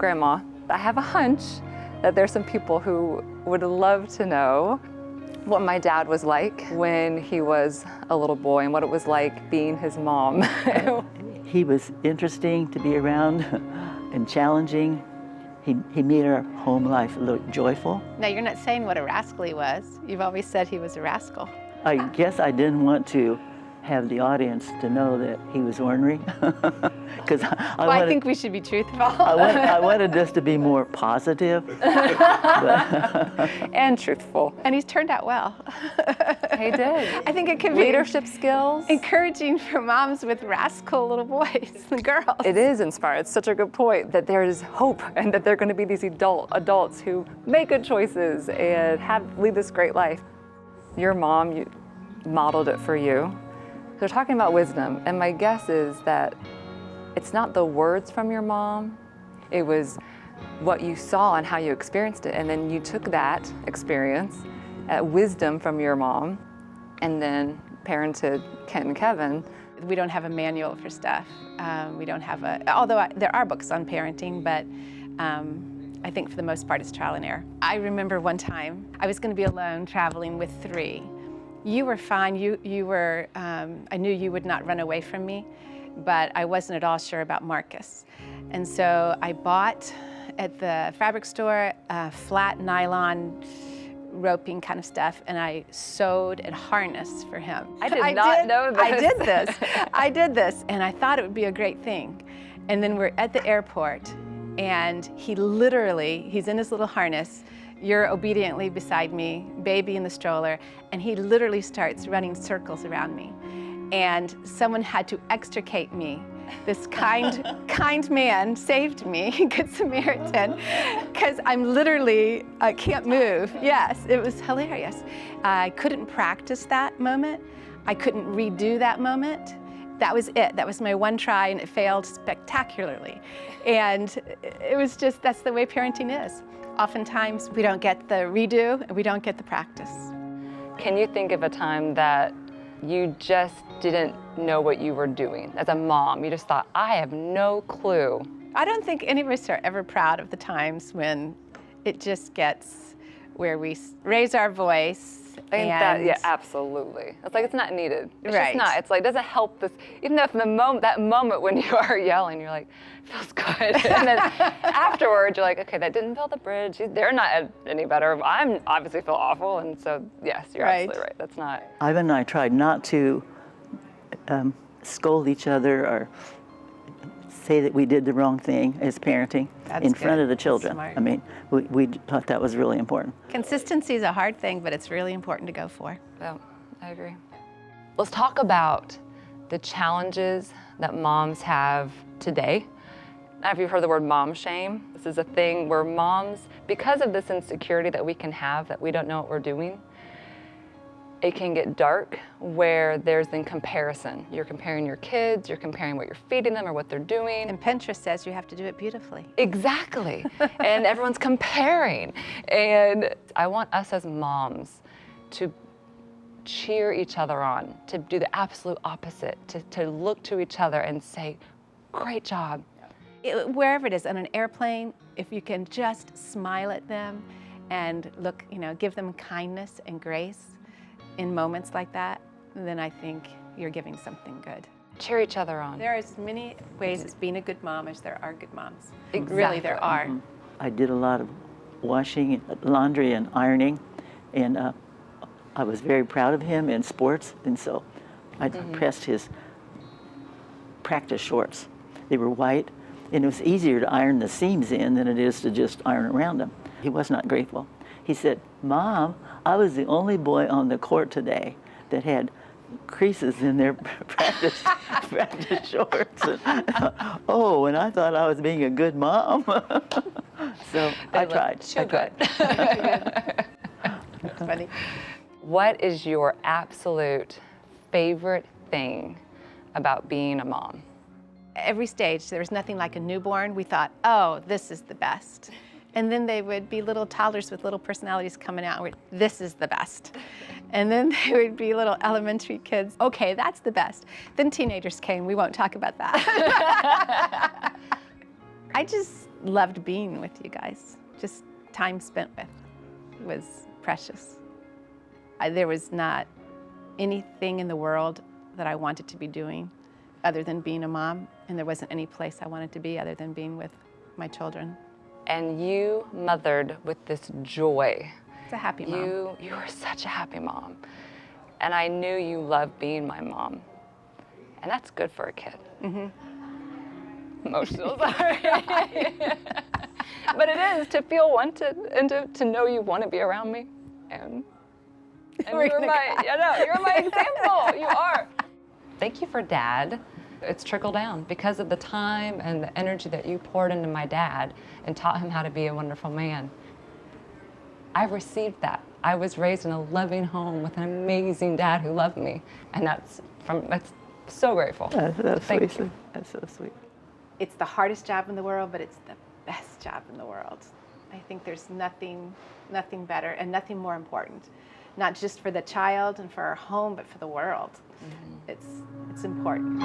Grandma. I have a hunch that there's some people who would love to know what my dad was like when he was a little boy and what it was like being his mom. He was interesting to be around and challenging. He made our home life look joyful. Now, you're not saying what a rascal he was. You've always said he was a rascal. I guess I didn't want to have the audience to know that he was ornery. Because I think we should be truthful. I wanted this to be more positive. And truthful. And he's turned out well. He did. I think it could be leadership skills. encouraging for moms with rascal little boys and girls. It is inspiring. It's such a good point that there is hope and that they're going to be these adults who make good choices and lead this great life. Your mom, you modeled it for you. So we're talking about wisdom, and my guess is that it's not the words from your mom, it was what you saw and how you experienced it, and then you took that experience, wisdom from your mom, and then parented Kent and Kevin. We don't have a manual for stuff. We don't have although there are books on parenting, but I think for the most part it's trial and error. I remember one time I was going to be alone traveling with 3. You were fine. You were. I knew you would not run away from me, but I wasn't at all sure about Marcus. And so I bought at the fabric store flat nylon roping kind of stuff, and I sewed a harness for him. I did not know this. I did this. I did this, and I thought it would be a great thing. And then we're at the airport, and he's in his little harness. You're obediently beside me, baby in the stroller, and he literally starts running circles around me. And someone had to extricate me. This kind man saved me, Good Samaritan, because I'm literally, can't move. Yes, it was hilarious. I couldn't practice that moment. I couldn't redo that moment. That was it. That was my one try, and it failed spectacularly. And it was just, that's the way parenting is. Oftentimes, we don't get the redo, and we don't get the practice. Can you think of a time that you just didn't know what you were doing as a mom? You just thought, I have no clue. I don't think any of us are ever proud of the times when it just gets where we raise our voice. I think that, yeah, absolutely. It's like, it's not needed. It's Right. just not. It's like, it doesn't help this, even if that moment when you are yelling, you're like, feels good. And then afterwards, you're like, okay, that didn't build the bridge. They're not any better. I'm obviously feel awful. And so, yes, you're Right. absolutely right. That's not. Ivan and I tried not to scold each other or say that we did the wrong thing as parenting That's in good. front of the children. Smart. I mean, we thought that was really important. Consistency is a hard thing, but it's really important to go for. Oh, I agree. Let's talk about the challenges that moms have today. I don't know if you've heard the word mom shame. This is a thing where moms, because of this insecurity that we can have, that we don't know what we're doing, it can get dark where there's then comparison. You're comparing your kids, you're comparing what you're feeding them or what they're doing. And Pinterest says you have to do it beautifully. Exactly. And everyone's comparing. And I want us as moms to cheer each other on, to do the absolute opposite, to look to each other and say, great job. Wherever it is, on an airplane, if you can just smile at them and look, give them kindness and grace in moments like that, then I think you're giving something good. Cheer each other on. There are as many ways as being a good mom as there are good moms. Exactly. Really, there are. Mm-hmm. I did a lot of washing, laundry, and ironing, and I was very proud of him in sports, and so I pressed his practice shorts. They were white, and it was easier to iron the seams in than it is to just iron around them. He was not grateful. He said, Mom, I was the only boy on the court today that had creases in their practice shorts. And, and I thought I was being a good mom. So I tried. Too good. That's funny. What is your absolute favorite thing about being a mom? Every stage, there was nothing like a newborn. We thought, oh, this is the best. And then they would be little toddlers with little personalities coming out. This is the best. And then they would be little elementary kids. Okay, that's the best. Then teenagers came. We won't talk about that. I just loved being with you guys. Just time spent with was precious. There was not anything in the world that I wanted to be doing other than being a mom, and there wasn't any place I wanted to be other than being with my children. And you mothered with this joy. It's a happy mom. You were such a happy mom. And I knew you loved being my mom. And that's good for a kid. Emotional, sorry. But it is to feel wanted and to know you want to be around me. And you're my example. You are. Thank you for Dad. It's trickled down because of the time and the energy that you poured into my dad and taught him how to be a wonderful man. I've received that. I was raised in a loving home with an amazing dad who loved me, and that's so grateful. That's Thank sweet. you. That's so sweet. It's the hardest job in the world, but it's the best job in the world. I think there's nothing better and nothing more important, not just for the child and for our home, but for the world. It's important.